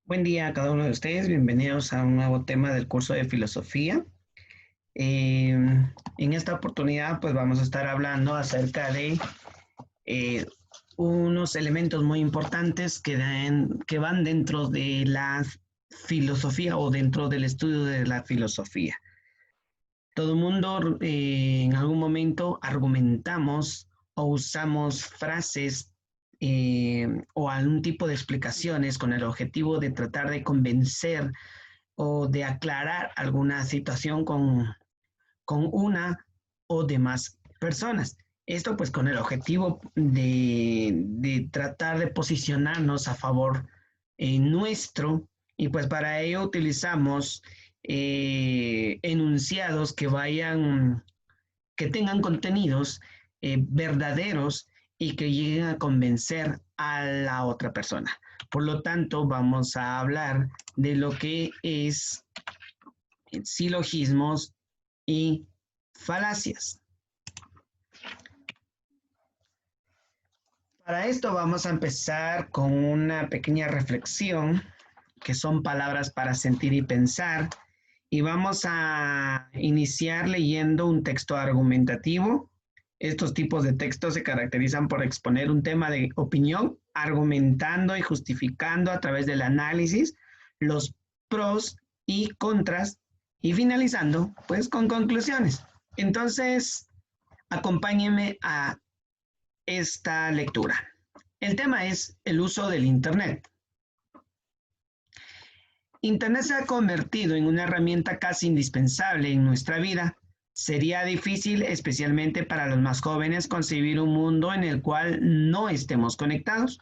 Buen día a cada uno de ustedes, bienvenidos a un nuevo tema del curso de filosofía. En esta oportunidad pues vamos a estar hablando acerca de eh, unos elementos muy importantes que van dentro de la filosofía o dentro del estudio de la filosofía. Todo el mundo en algún momento argumentamos o usamos frases o algún tipo de explicaciones con el objetivo de tratar de convencer o de aclarar alguna situación con una o demás personas. Esto pues con el objetivo de tratar de posicionarnos a favor nuestro y pues para ello utilizamos enunciados que tengan contenidos verdaderos y que lleguen a convencer a la otra persona. Por lo tanto, vamos a hablar de lo que es silogismos y falacias. Para esto vamos a empezar con una pequeña reflexión, que son palabras para sentir y pensar, y vamos a iniciar leyendo un texto argumentativo. Estos tipos de textos se caracterizan por exponer un tema de opinión, argumentando y justificando a través del análisis los pros y contras y finalizando pues con conclusiones. Entonces, acompáñenme a esta lectura. El tema es el uso del Internet. Internet se ha convertido en una herramienta casi indispensable en nuestra vida. Sería difícil, especialmente para los más jóvenes, concebir un mundo en el cual no estemos conectados.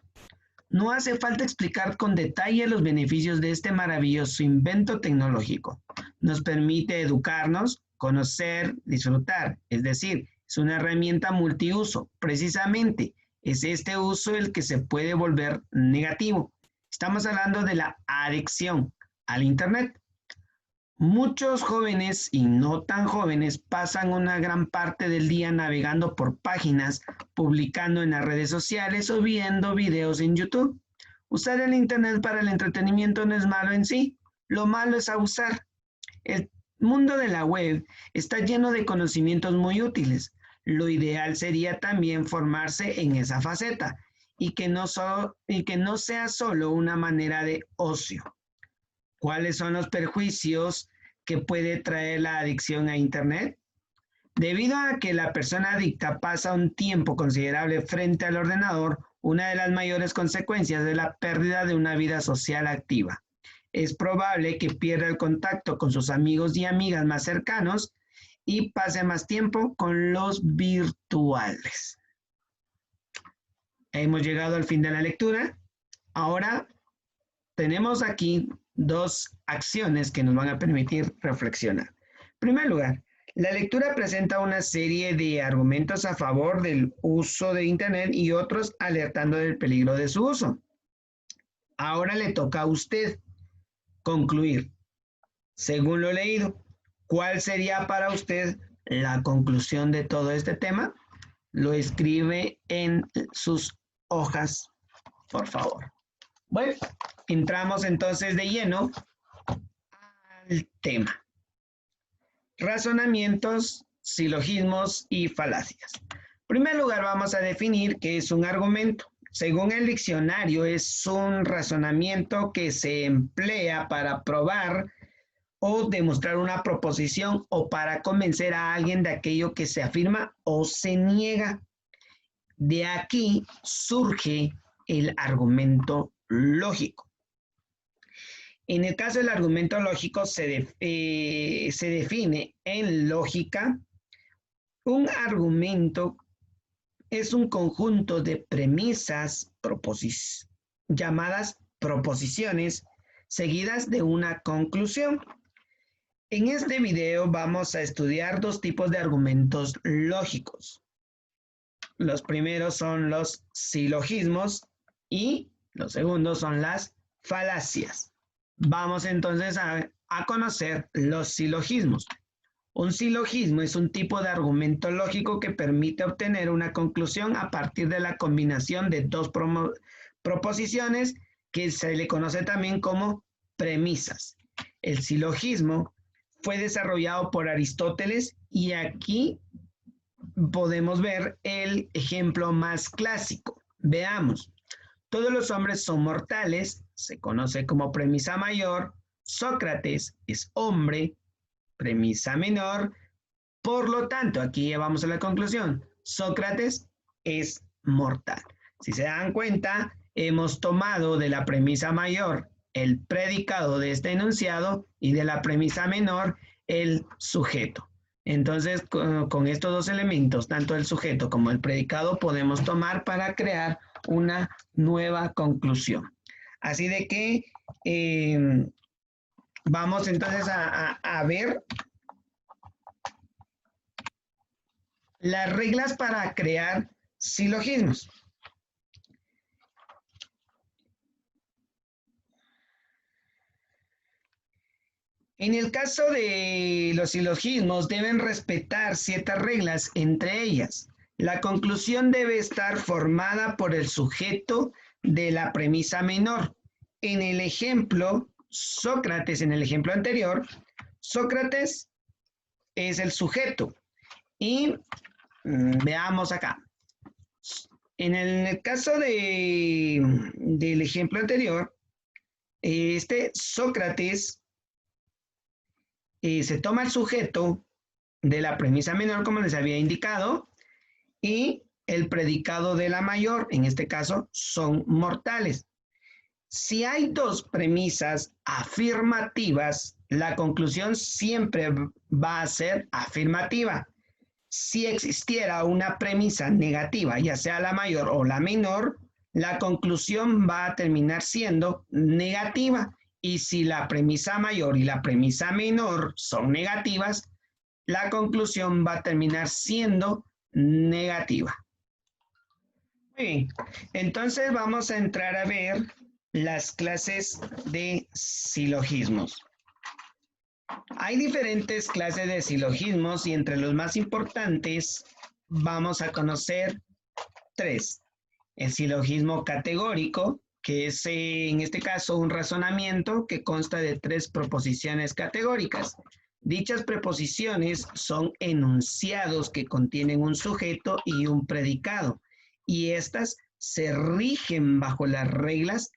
No hace falta explicar con detalle los beneficios de este maravilloso invento tecnológico. Nos permite educarnos, conocer, disfrutar, es decir, es una herramienta multiuso. Precisamente es este uso el que se puede volver negativo. Estamos hablando de la adicción al Internet. Muchos jóvenes y no tan jóvenes pasan una gran parte del día navegando por páginas, publicando en las redes sociales o viendo videos en YouTube. Usar el Internet para el entretenimiento no es malo en sí, lo malo es abusar. El mundo de la web está lleno de conocimientos muy útiles. Lo ideal sería también formarse en esa faceta y que no sea solo una manera de ocio. ¿Cuáles son los perjuicios que puede traer la adicción a Internet? Debido a que la persona adicta pasa un tiempo considerable frente al ordenador, una de las mayores consecuencias es la pérdida de una vida social activa. Es probable que pierda el contacto con sus amigos y amigas más cercanos y pase más tiempo con los virtuales. Hemos llegado al fin de la lectura. Ahora tenemos aquí dos acciones que nos van a permitir reflexionar. En primer lugar, la lectura presenta una serie de argumentos a favor del uso de Internet y otros alertando del peligro de su uso. Ahora le toca a usted concluir. Según lo leído, ¿cuál sería para usted la conclusión de todo este tema? Lo escribe en sus hojas, por favor. Bueno, entramos entonces de lleno al tema. Razonamientos, silogismos y falacias. En primer lugar, vamos a definir qué es un argumento. Según el diccionario, es un razonamiento que se emplea para probar o demostrar una proposición o para convencer a alguien de aquello que se afirma o se niega. De aquí surge el argumento lógico. En el caso del argumento lógico se define en lógica. Un argumento es un conjunto de premisas llamadas proposiciones seguidas de una conclusión. En este video vamos a estudiar dos tipos de argumentos lógicos. Los primeros son los silogismos y los segundos son las falacias. Vamos entonces a conocer los silogismos. Un silogismo es un tipo de argumento lógico que permite obtener una conclusión a partir de la combinación de dos proposiciones que se le conoce también como premisas. El silogismo fue desarrollado por Aristóteles y aquí podemos ver el ejemplo más clásico. Veamos. Todos los hombres son mortales, se conoce como premisa mayor. Sócrates es hombre, premisa menor. Por lo tanto, aquí llevamos a la conclusión. Sócrates es mortal. Si se dan cuenta, hemos tomado de la premisa mayor el predicado de este enunciado y de la premisa menor el sujeto. Entonces, con estos dos elementos, tanto el sujeto como el predicado, podemos tomar para crear una nueva conclusión. Así de que vamos entonces a ver las reglas para crear silogismos. En el caso de los silogismos, deben respetar ciertas reglas, entre ellas, la conclusión debe estar formada por el sujeto de la premisa menor. En el ejemplo, Sócrates, en el ejemplo anterior, Sócrates es el sujeto. Y veamos acá. En el caso del ejemplo anterior, Sócrates se toma el sujeto de la premisa menor, como les había indicado, y el predicado de la mayor, en este caso, son mortales. Si hay dos premisas afirmativas, la conclusión siempre va a ser afirmativa. Si existiera una premisa negativa, ya sea la mayor o la menor, la conclusión va a terminar siendo negativa. Y si la premisa mayor y la premisa menor son negativas, la conclusión va a terminar siendo negativa. Muy bien, entonces vamos a entrar a ver las clases de silogismos. Hay diferentes clases de silogismos y entre los más importantes vamos a conocer tres. El silogismo categórico, que es en este caso un razonamiento que consta de tres proposiciones categóricas. Dichas preposiciones son enunciados que contienen un sujeto y un predicado, y estas se rigen bajo las reglas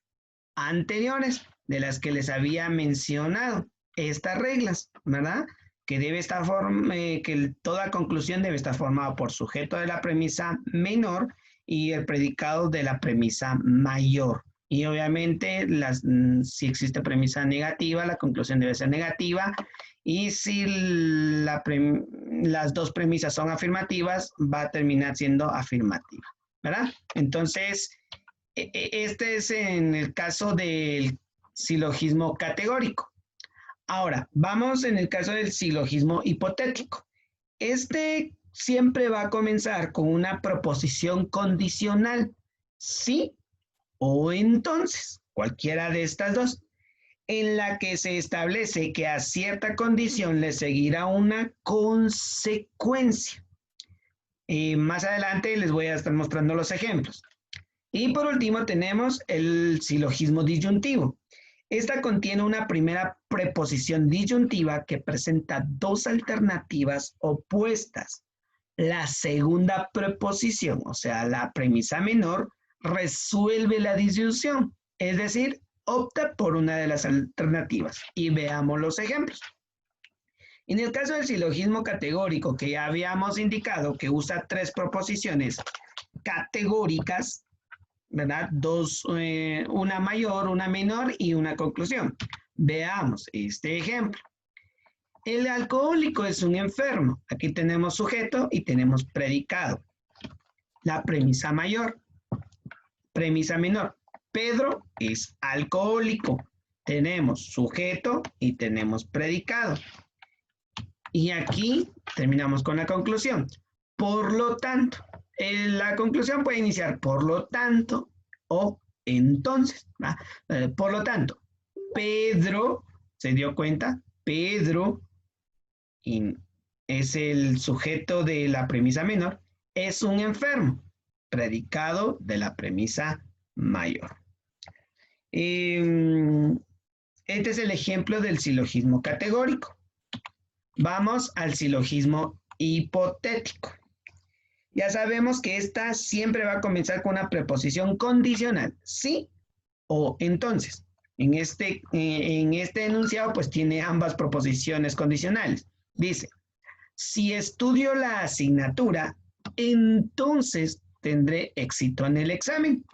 anteriores de las que les había mencionado. Estas reglas, ¿verdad? Que debe estar que toda conclusión debe estar formada por sujeto de la premisa menor y el predicado de la premisa mayor. Y obviamente, si existe premisa negativa, la conclusión debe ser negativa. Y si las dos premisas son afirmativas, va a terminar siendo afirmativa, ¿verdad? Entonces, este es en el caso del silogismo categórico. Ahora, vamos en el caso del silogismo hipotético. Este siempre va a comenzar con una proposición condicional, sí o entonces, cualquiera de estas dos, en la que se establece que a cierta condición le seguirá una consecuencia. Más adelante les voy a estar mostrando los ejemplos. Y por último tenemos el silogismo disyuntivo. Esta contiene una primera preposición disyuntiva que presenta dos alternativas opuestas. La segunda preposición, o sea, la premisa menor, resuelve la disyunción, es decir, opta por una de las alternativas. Y veamos los ejemplos. En el caso del silogismo categórico, que ya habíamos indicado que usa tres proposiciones categóricas, ¿verdad? Dos, una mayor, una menor y una conclusión. Veamos este ejemplo. El alcohólico es un enfermo. Aquí tenemos sujeto y tenemos predicado. La premisa mayor. Premisa menor. Pedro es alcohólico. Tenemos sujeto y tenemos predicado. Y aquí terminamos con la conclusión. Por lo tanto, la conclusión puede iniciar por lo tanto o entonces. Por lo tanto, Pedro, ¿se dio cuenta? Pedro es el sujeto de la premisa menor, es un enfermo, predicado de la premisa mayor. Este es el ejemplo del silogismo categórico. Vamos al silogismo hipotético. Ya sabemos que esta siempre va a comenzar con una preposición condicional, sí o entonces. En este enunciado pues tiene ambas proposiciones condicionales. Dice, si estudio la asignatura, entonces tendré éxito en el examen.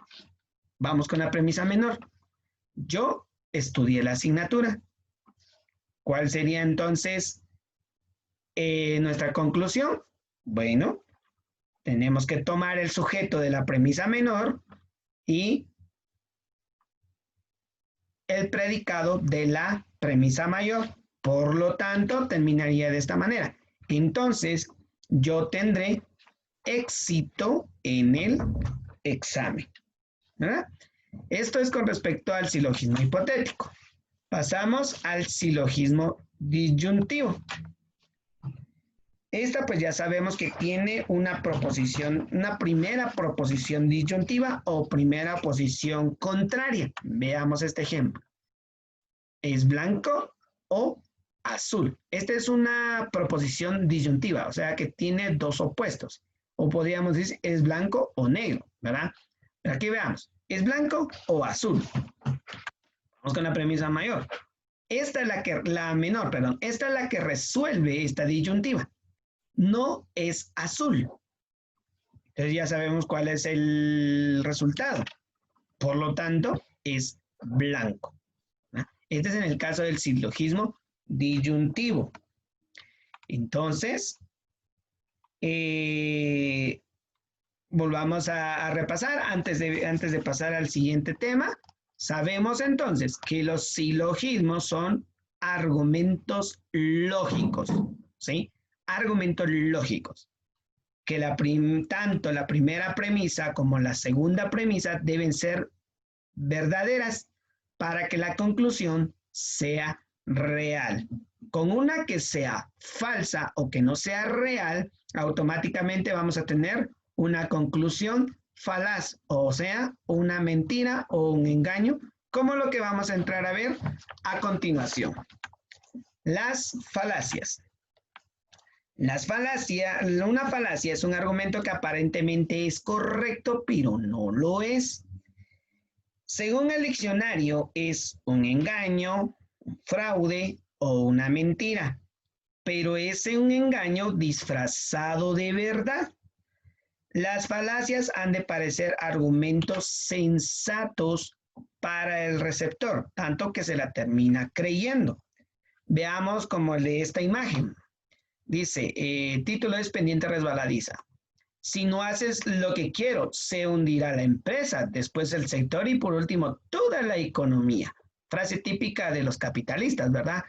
Vamos con la premisa menor. Yo estudié la asignatura. ¿Cuál sería entonces nuestra conclusión? Bueno, tenemos que tomar el sujeto de la premisa menor y el predicado de la premisa mayor. Por lo tanto, terminaría de esta manera. Entonces, yo tendré éxito en el examen, ¿verdad? Esto es con respecto al silogismo hipotético. Pasamos al silogismo disyuntivo. Esta pues ya sabemos que tiene una proposición, una primera proposición disyuntiva o primera posición contraria. Veamos este ejemplo. ¿Es blanco o azul? Esta es una proposición disyuntiva, o sea que tiene dos opuestos. O podríamos decir, ¿es blanco o negro? ¿Verdad? Pero aquí veamos, ¿es blanco o azul? Vamos con la premisa mayor. Esta es la menor, perdón. Esta es la que resuelve esta disyuntiva. No es azul. Entonces ya sabemos cuál es el resultado. Por lo tanto, es blanco. Este es en el caso del silogismo disyuntivo. Entonces, volvamos a repasar antes de pasar al siguiente tema. Sabemos entonces que los silogismos son argumentos lógicos, ¿sí? Argumentos lógicos. Que tanto la primera premisa como la segunda premisa deben ser verdaderas para que la conclusión sea real. Con una que sea falsa o que no sea real, automáticamente vamos a tener una conclusión falaz, o sea, una mentira o un engaño, como lo que vamos a entrar a ver a continuación. Las falacias. Una falacia es un argumento que aparentemente es correcto, pero no lo es. Según el diccionario, es un engaño, un fraude o una mentira, pero es un engaño disfrazado de verdad. Las falacias han de parecer argumentos sensatos para el receptor, tanto que se la termina creyendo. Veamos como el de esta imagen. Dice, título es pendiente resbaladiza. Si no haces lo que quiero, se hundirá la empresa, después el sector y por último toda la economía. Frase típica de los capitalistas, ¿verdad?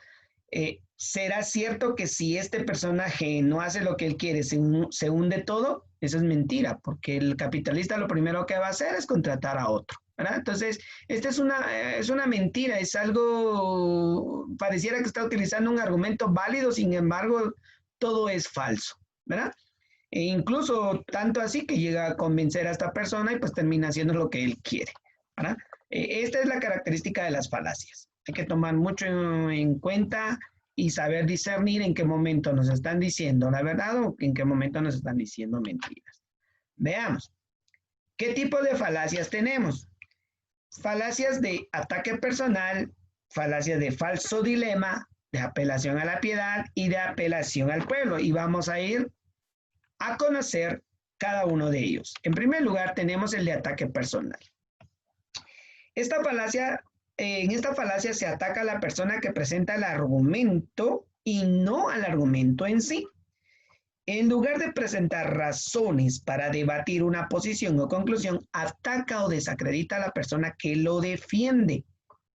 ¿Será cierto que si este personaje no hace lo que él quiere, se hunde todo? Eso es mentira, porque el capitalista lo primero que va a hacer es contratar a otro, ¿verdad? Entonces, esta es una mentira, es algo, pareciera que está utilizando un argumento válido, sin embargo, todo es falso, ¿verdad? E incluso tanto así que llega a convencer a esta persona y pues termina haciendo lo que él quiere, ¿verdad? Esta es la característica de las falacias. Hay que tomar mucho en cuenta y saber discernir en qué momento nos están diciendo la verdad o en qué momento nos están diciendo mentiras. Veamos. ¿Qué tipo de falacias tenemos? Falacias de ataque personal, falacias de falso dilema, de apelación a la piedad y de apelación al pueblo. Y vamos a ir a conocer cada uno de ellos. En primer lugar, tenemos el de ataque personal. En esta falacia se ataca a la persona que presenta el argumento y no al argumento en sí. En lugar de presentar razones para debatir una posición o conclusión, ataca o desacredita a la persona que lo defiende.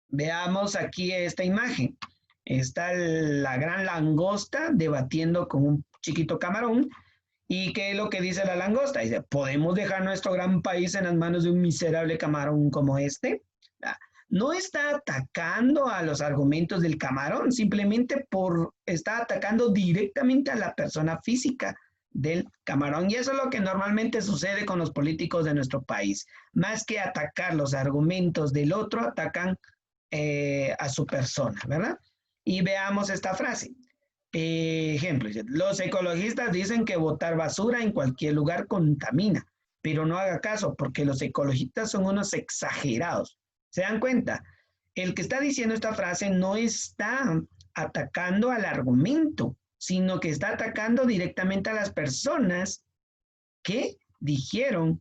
Veamos aquí esta imagen. Está la gran langosta debatiendo con un chiquito camarón. ¿Y qué es lo que dice la langosta? Dice, ¿podemos dejar nuestro gran país en las manos de un miserable camarón como este? No está atacando a los argumentos del camarón, simplemente está atacando directamente a la persona física del camarón. Y eso es lo que normalmente sucede con los políticos de nuestro país. Más que atacar los argumentos del otro, atacan a su persona, ¿verdad? Y veamos esta frase. Ejemplo, los ecologistas dicen que botar basura en cualquier lugar contamina, pero no haga caso porque los ecologistas son unos exagerados. ¿Se dan cuenta? El que está diciendo esta frase no está atacando al argumento, sino que está atacando directamente a las personas que dijeron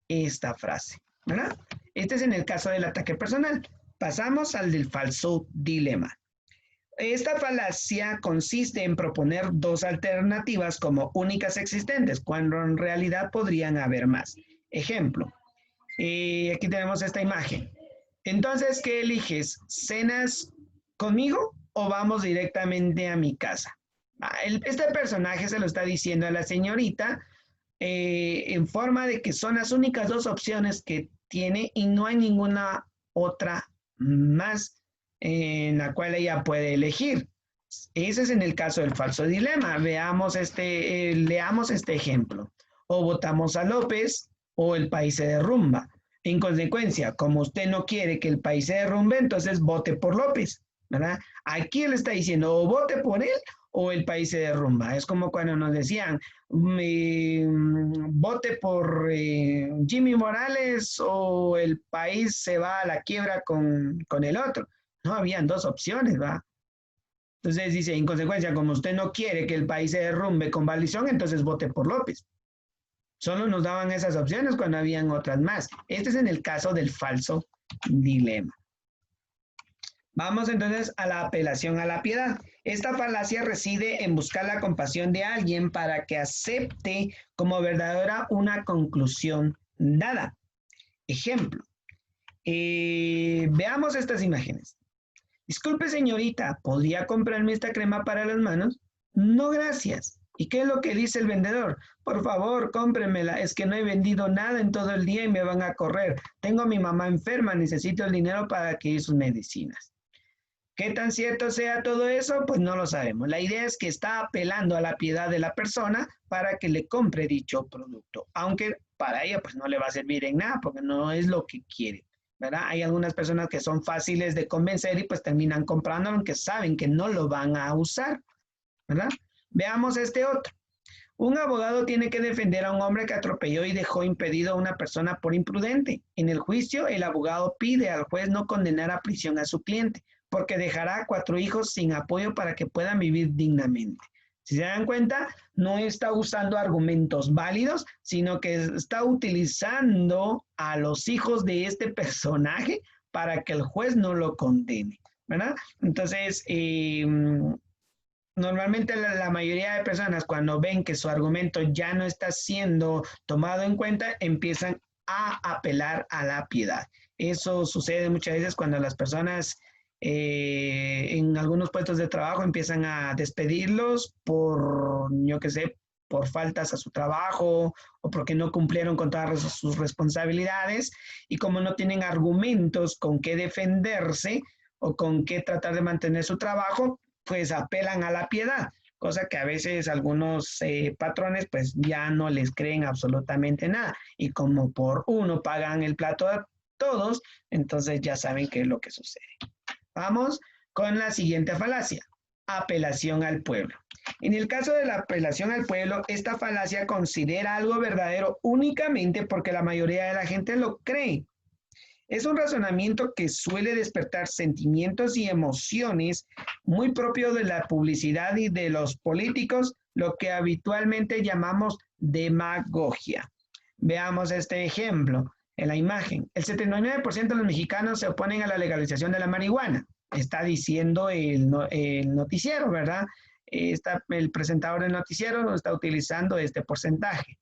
esta frase, ¿verdad? Este es en el caso del ataque personal. Pasamos al del falso dilema. Esta falacia consiste en proponer dos alternativas como únicas existentes, cuando en realidad podrían haber más. Ejemplo, aquí tenemos esta imagen. Entonces, ¿qué eliges? ¿Cenas conmigo o vamos directamente a mi casa? Este personaje se lo está diciendo a la señorita en forma de que son las únicas dos opciones que tiene y no hay ninguna otra más en la cual ella puede elegir. Ese es en el caso del falso dilema. Leamos este ejemplo. O votamos a López o el país se derrumba. En consecuencia, como usted no quiere que el país se derrumbe, entonces vote por López, ¿verdad? Aquí él está diciendo o vote por él o el país se derrumba. Es como cuando nos decían, vote por Jimmy Morales o el país se va a la quiebra con el otro. No habían dos opciones, ¿va? Entonces dice, en consecuencia, como usted no quiere que el país se derrumbe con Valición, entonces vote por López. Solo nos daban esas opciones cuando habían otras más. Este es en el caso del falso dilema. Vamos entonces a la apelación a la piedad. Esta falacia reside en buscar la compasión de alguien para que acepte como verdadera una conclusión dada. Ejemplo, veamos estas imágenes. Disculpe, señorita, ¿podría comprarme esta crema para las manos? No, gracias. ¿Y qué es lo que dice el vendedor? Por favor, cómpremela. Es que no he vendido nada en todo el día y me van a correr. Tengo a mi mamá enferma, necesito el dinero para adquirir sus medicinas. ¿Qué tan cierto sea todo eso? Pues no lo sabemos. La idea es que está apelando a la piedad de la persona para que le compre dicho producto, aunque para ella pues no le va a servir en nada porque no es lo que quiere, ¿verdad? Hay algunas personas que son fáciles de convencer y pues terminan comprándolo aunque saben que no lo van a usar, ¿verdad? Veamos este otro. Un abogado tiene que defender a un hombre que atropelló y dejó impedido a una persona por imprudente. En el juicio, el abogado pide al juez no condenar a prisión a su cliente, porque dejará 4 hijos sin apoyo para que puedan vivir dignamente. Si se dan cuenta, no está usando argumentos válidos, sino que está utilizando a los hijos de este personaje para que el juez no lo condene, ¿verdad? Entonces, normalmente la mayoría de personas cuando ven que su argumento ya no está siendo tomado en cuenta, empiezan a apelar a la piedad. Eso sucede muchas veces cuando las personas en algunos puestos de trabajo empiezan a despedirlos por, yo qué sé, por faltas a su trabajo o porque no cumplieron con todas sus responsabilidades y como no tienen argumentos con qué defenderse o con qué tratar de mantener su trabajo, pues apelan a la piedad, cosa que a veces algunos patrones pues ya no les creen absolutamente nada y como por uno pagan el plato a todos, entonces ya saben qué es lo que sucede. Vamos con la siguiente falacia, apelación al pueblo. En el caso de la apelación al pueblo, esta falacia considera algo verdadero únicamente porque la mayoría de la gente lo cree. Es un razonamiento que suele despertar sentimientos y emociones muy propios de la publicidad y de los políticos, lo que habitualmente llamamos demagogia. Veamos este ejemplo en la imagen. El 79% de los mexicanos se oponen a la legalización de la marihuana. Está diciendo el noticiero, ¿verdad? El presentador del noticiero está utilizando este porcentaje.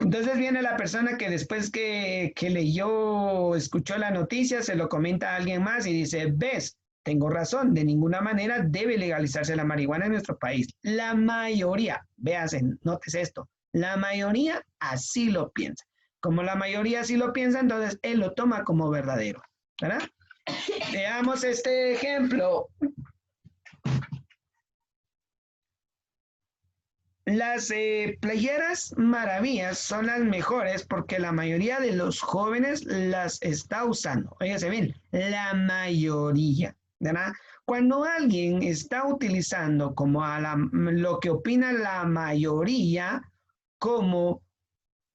Entonces viene la persona que después que leyó, escuchó la noticia, se lo comenta a alguien más y dice, ves, tengo razón, de ninguna manera debe legalizarse la marihuana en nuestro país. La mayoría, véanse, nótese esto, la mayoría así lo piensa. Como la mayoría así lo piensa, entonces él lo toma como verdadero, ¿verdad? Veamos este ejemplo. Las playeras maravillas son las mejores porque la mayoría de los jóvenes las está usando. Oígase bien, la mayoría, ¿verdad? Cuando alguien está utilizando como lo que opina la mayoría como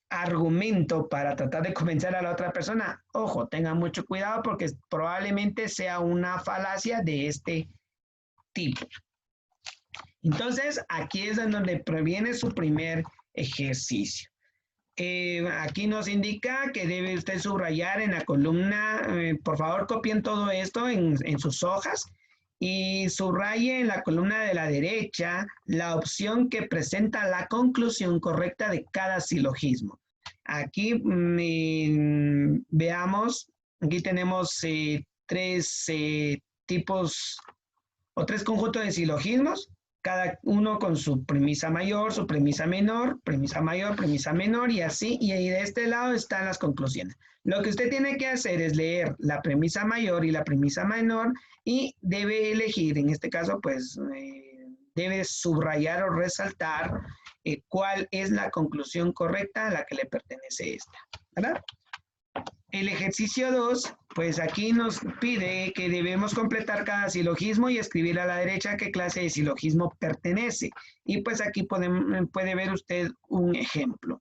argumento para tratar de convencer a la otra persona, ojo, tengan mucho cuidado porque probablemente sea una falacia de este tipo. Entonces, aquí es en donde proviene su primer ejercicio. Aquí nos indica que debe usted subrayar en la columna, por favor copien todo esto en sus hojas y subraye en la columna de la derecha la opción que presenta la conclusión correcta de cada silogismo. Aquí veamos, aquí tenemos tres tipos o tres conjuntos de silogismos, cada uno con su premisa mayor, su premisa menor, premisa mayor, premisa menor y así, y ahí de este lado están las conclusiones. Lo que usted tiene que hacer es leer la premisa mayor y la premisa menor y debe elegir, en este caso, pues, debe subrayar o resaltar cuál es la conclusión correcta a la que le pertenece esta, ¿verdad? El ejercicio 2, pues aquí nos pide que debemos completar cada silogismo y escribir a la derecha qué clase de silogismo pertenece. Y pues aquí puede ver usted un ejemplo.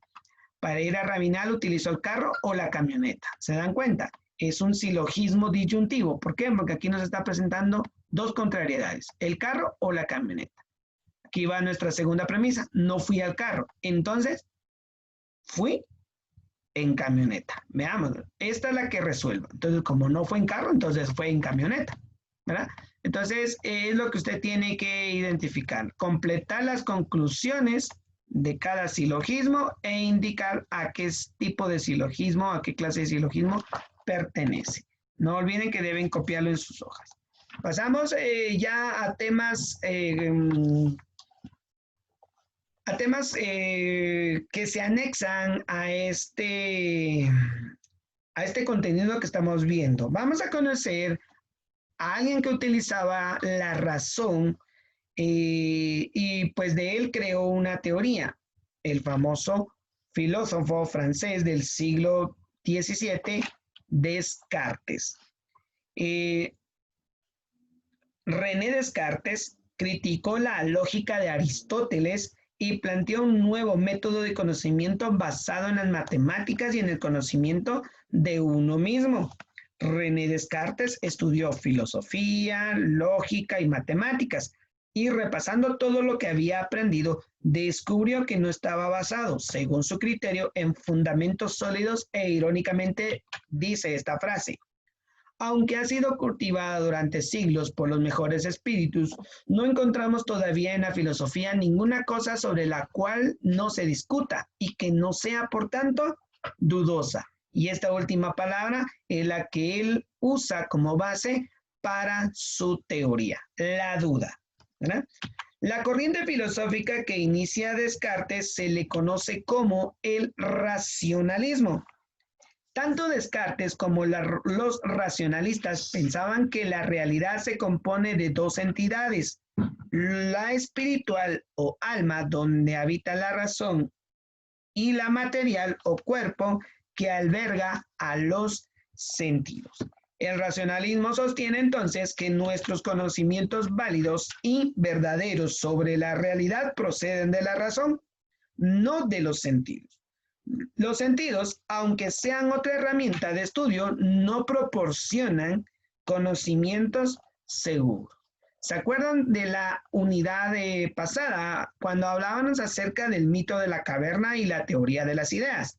Para ir a Rabinal utilizó el carro o la camioneta. ¿Se dan cuenta? Es un silogismo disyuntivo. ¿Por qué? Porque aquí nos está presentando dos contrariedades, el carro o la camioneta. Aquí va nuestra segunda premisa, no fui al carro. Entonces, fui en camioneta. Veamos, esta es la que resuelvo. Entonces, como no fue en carro, entonces fue en camioneta, ¿verdad? Entonces, es lo que usted tiene que identificar. Completar las conclusiones de cada silogismo e indicar a qué tipo de silogismo, a qué clase de silogismo pertenece. No olviden que deben copiarlo en sus hojas. Pasamos ya a temas que se anexan a este contenido que estamos viendo. Vamos a conocer a alguien que utilizaba la razón y pues de él creó una teoría, el famoso filósofo francés del siglo XVII, Descartes. René Descartes criticó la lógica de Aristóteles y planteó un nuevo método de conocimiento basado en las matemáticas y en el conocimiento de uno mismo. René Descartes estudió filosofía, lógica y matemáticas y repasando todo lo que había aprendido, descubrió que no estaba basado, según su criterio, en fundamentos sólidos e irónicamente dice esta frase: aunque ha sido cultivada durante siglos por los mejores espíritus, no encontramos todavía en la filosofía ninguna cosa sobre la cual no se discuta y que no sea, por tanto, dudosa. Y esta última palabra es la que él usa como base para su teoría, la duda, ¿verdad? La corriente filosófica que inicia Descartes se le conoce como el racionalismo. Tanto Descartes como los racionalistas pensaban que la realidad se compone de dos entidades, la espiritual o alma, donde habita la razón, y la material o cuerpo, que alberga a los sentidos. El racionalismo sostiene entonces que nuestros conocimientos válidos y verdaderos sobre la realidad proceden de la razón, no de los sentidos. Los sentidos, aunque sean otra herramienta de estudio, no proporcionan conocimientos seguros. ¿Se acuerdan de la unidad pasada cuando hablábamos acerca del mito de la caverna y la teoría de las ideas?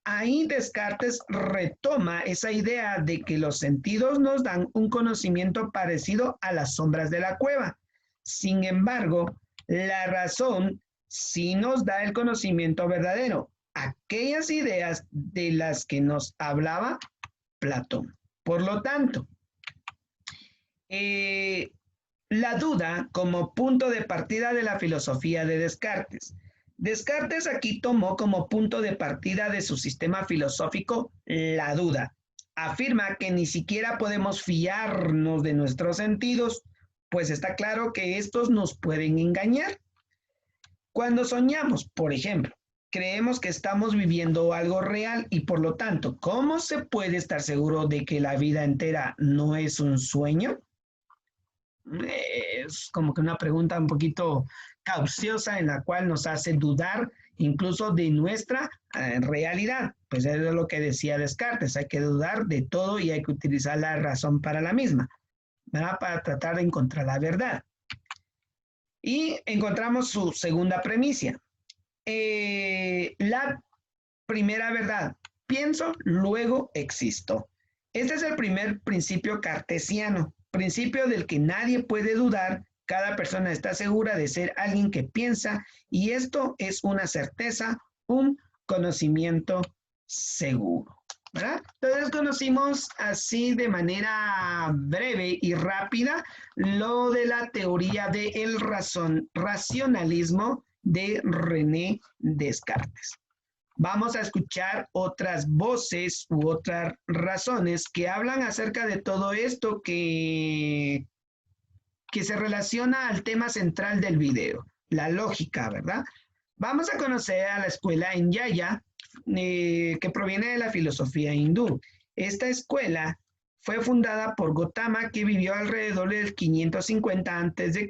Ahí Descartes retoma esa idea de que los sentidos nos dan un conocimiento parecido a las sombras de la cueva. Sin embargo, la razón sí nos da el conocimiento verdadero, aquellas ideas de las que nos hablaba Platón. Por lo tanto, la duda como punto de partida de la filosofía de Descartes. Descartes aquí tomó como punto de partida de su sistema filosófico la duda. Afirma que ni siquiera podemos fiarnos de nuestros sentidos, pues está claro que estos nos pueden engañar. Cuando soñamos, por ejemplo, creemos que estamos viviendo algo real y por lo tanto, ¿cómo se puede estar seguro de que la vida entera no es un sueño? Es como que una pregunta un poquito cauciosa en la cual nos hace dudar incluso de nuestra realidad. Pues eso es lo que decía Descartes, hay que dudar de todo y hay que utilizar la razón para la misma, ¿verdad? Para tratar de encontrar la verdad. Y encontramos su segunda premisa. La primera verdad, pienso, luego existo. Este es el primer principio cartesiano, principio del que nadie puede dudar. Cada persona está segura de ser alguien que piensa y esto es una certeza, un conocimiento seguro, ¿verdad? Entonces conocimos así de manera breve y rápida lo de la teoría del racionalismo de René Descartes. Vamos a escuchar otras voces u otras razones que hablan acerca de todo esto que se relaciona al tema central del video, la lógica, ¿verdad? Vamos a conocer a la escuela Nyaya, que proviene de la filosofía hindú. Esta escuela fue fundada por Gautama, que vivió alrededor del 550 a.C.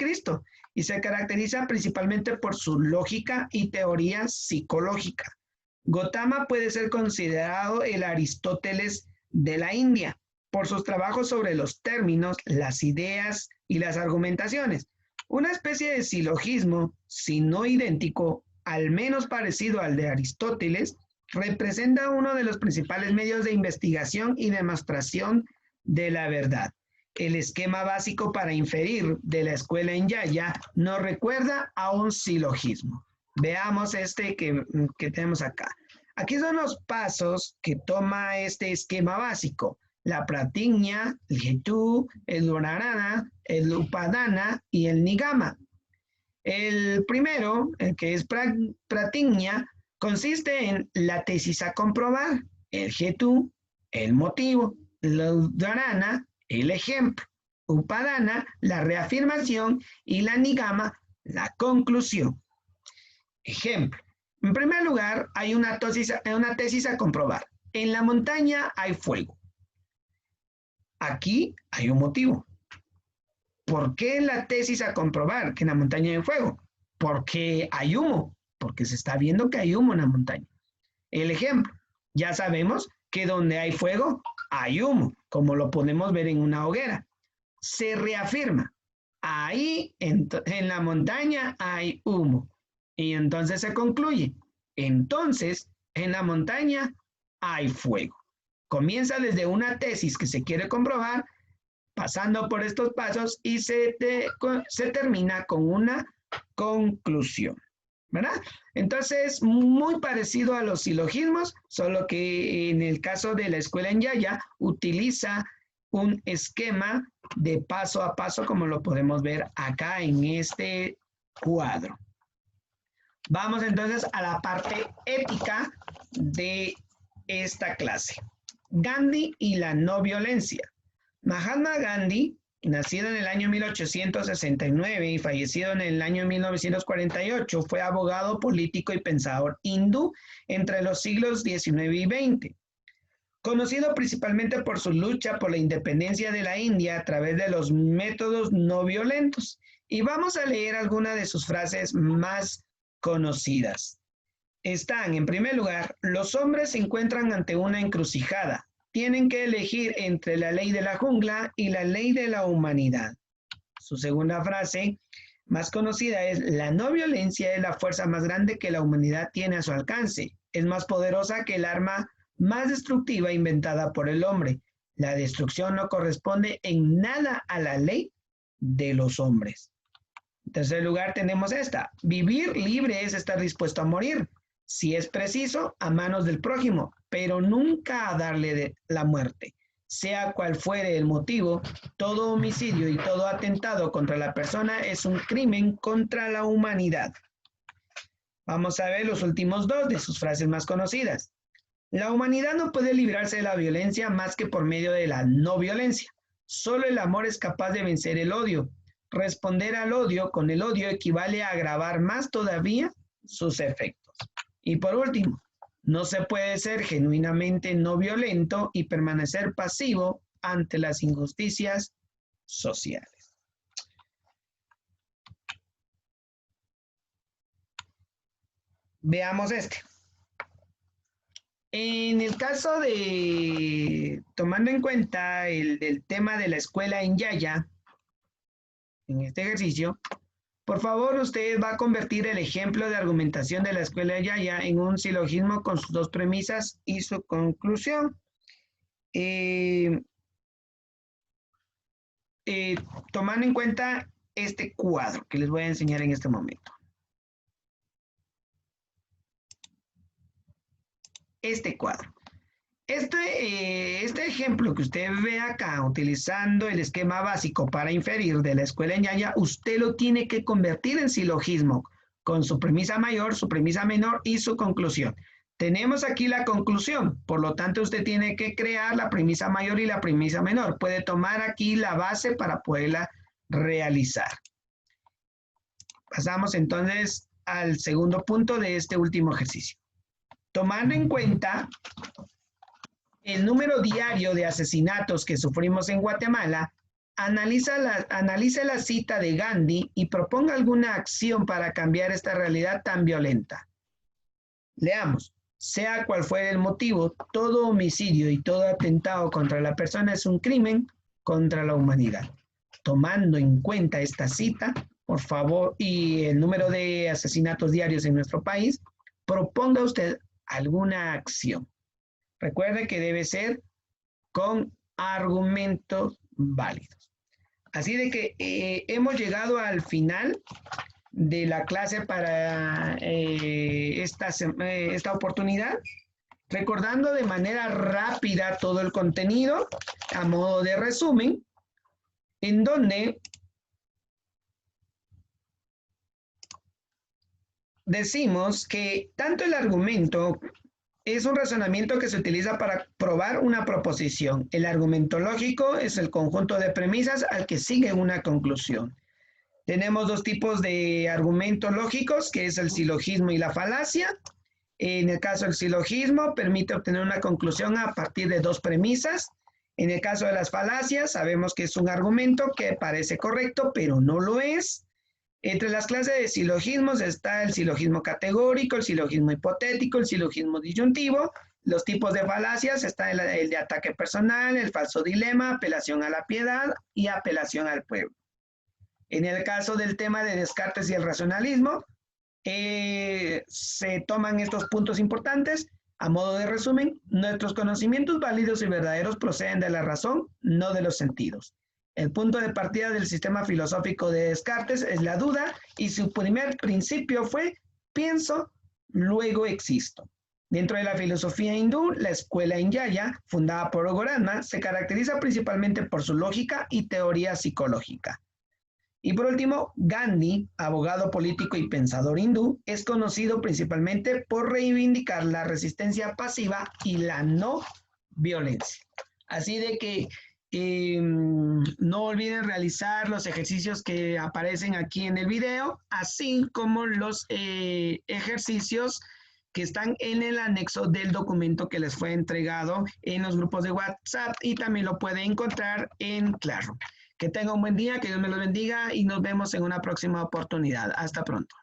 y se caracteriza principalmente por su lógica y teoría psicológica. Gautama puede ser considerado el Aristóteles de la India por sus trabajos sobre los términos, las ideas y las argumentaciones. Una especie de silogismo, si no idéntico, al menos parecido al de Aristóteles, representa uno de los principales medios de investigación y demostración de la verdad. El esquema básico para inferir de la escuela Nyaya nos recuerda a un silogismo. Veamos este que tenemos acá. Aquí son los pasos que toma este esquema básico. La pratigna, el hetu, el dharana, el upadana y el nigama. El primero, el que es pratigna, consiste en la tesis a comprobar, el hetu, el motivo, la dharana, el ejemplo, upadana, la reafirmación y la nigama, la conclusión. Ejemplo. En primer lugar, hay una tesis a comprobar. En la montaña hay fuego. Aquí hay un motivo. ¿Por qué la tesis a comprobar que en la montaña hay fuego? Porque hay humo, porque se está viendo que hay humo en la montaña. El ejemplo, ya sabemos que donde hay fuego hay humo, como lo podemos ver en una hoguera. Se reafirma, ahí en la montaña hay humo. Y entonces se concluye, entonces en la montaña hay fuego. Comienza desde una tesis que se quiere comprobar, pasando por estos pasos y se termina con una conclusión, ¿verdad? Entonces, muy parecido a los silogismos, solo que en el caso de la escuela Nyaya utiliza un esquema de paso a paso, como lo podemos ver acá en este cuadro. Vamos entonces a la parte ética de esta clase. Gandhi y la no violencia. Mahatma Gandhi, nacido en el año 1869 y fallecido en el año 1948, fue abogado, político y pensador hindú entre los siglos XIX y XX. Conocido principalmente por su lucha por la independencia de la India a través de los métodos no violentos. Y vamos a leer algunas de sus frases más conocidas. Están, en primer lugar, los hombres se encuentran ante una encrucijada. Tienen que elegir entre la ley de la jungla y la ley de la humanidad. Su segunda frase, más conocida, es: la no violencia es la fuerza más grande que la humanidad tiene a su alcance. Es más poderosa que el arma más destructiva inventada por el hombre. La destrucción no corresponde en nada a la ley de los hombres. En tercer lugar tenemos esta: vivir libre es estar dispuesto a morir, si es preciso, a manos del prójimo, pero nunca a darle la muerte. Sea cual fuere el motivo, todo homicidio y todo atentado contra la persona es un crimen contra la humanidad. Vamos a ver los últimos dos de sus frases más conocidas. La humanidad no puede librarse de la violencia más que por medio de la no violencia. Solo el amor es capaz de vencer el odio. responder al odio con el odio equivale a agravar más todavía sus efectos. Y por último, no se puede ser genuinamente no violento y permanecer pasivo ante las injusticias sociales. Veamos este. En el caso de, tomando en cuenta el tema de la escuela en Yaya, en este ejercicio, por favor, usted va a convertir el ejemplo de argumentación de la escuela de Yaya en un silogismo con sus dos premisas y su conclusión. Tomando en cuenta este cuadro que les voy a enseñar en este momento. Este cuadro. Este ejemplo que usted ve acá, utilizando el esquema básico para inferir de la escuela en Yaya, usted lo tiene que convertir en silogismo, con su premisa mayor, su premisa menor y su conclusión. Tenemos aquí la conclusión, por lo tanto usted tiene que crear la premisa mayor y la premisa menor. Puede tomar aquí la base para poderla realizar. Pasamos entonces al segundo punto de este último ejercicio. Tomando en cuenta el número diario de asesinatos que sufrimos en Guatemala, analice la cita de Gandhi y proponga alguna acción para cambiar esta realidad tan violenta. Leamos. Sea cual fuera el motivo, todo homicidio y todo atentado contra la persona es un crimen contra la humanidad. Tomando en cuenta esta cita, por favor, y el número de asesinatos diarios en nuestro país, proponga usted alguna acción. Recuerde que debe ser con argumentos válidos. Así de que hemos llegado al final de la clase para esta oportunidad, recordando de manera rápida todo el contenido a modo de resumen, en donde decimos que tanto el argumento es un razonamiento que se utiliza para probar una proposición. El argumento lógico es el conjunto de premisas al que sigue una conclusión. Tenemos dos tipos de argumentos lógicos, que es el silogismo y la falacia. En el caso del silogismo, permite obtener una conclusión a partir de dos premisas. En el caso de las falacias, sabemos que es un argumento que parece correcto, pero no lo es. Entre las clases de silogismos está el silogismo categórico, el silogismo hipotético, el silogismo disyuntivo. Los tipos de falacias está el de ataque personal, el falso dilema, apelación a la piedad y apelación al pueblo. En el caso del tema de Descartes y el racionalismo, se toman estos puntos importantes. A modo de resumen, nuestros conocimientos válidos y verdaderos proceden de la razón, no de los sentidos. El punto de partida del sistema filosófico de Descartes es la duda y su primer principio fue pienso, luego existo. Dentro de la filosofía hindú, la escuela en Yaya, fundada por Raghuram, se caracteriza principalmente por su lógica y teoría psicológica. Y por último, Gandhi, abogado político y pensador hindú, es conocido principalmente por reivindicar la resistencia pasiva y la no violencia. Así de que no olviden realizar los ejercicios que aparecen aquí en el video, así como los ejercicios que están en el anexo del documento que les fue entregado en los grupos de WhatsApp y también lo pueden encontrar en Classroom. Que tengan un buen día, que Dios me los bendiga y nos vemos en una próxima oportunidad. Hasta pronto.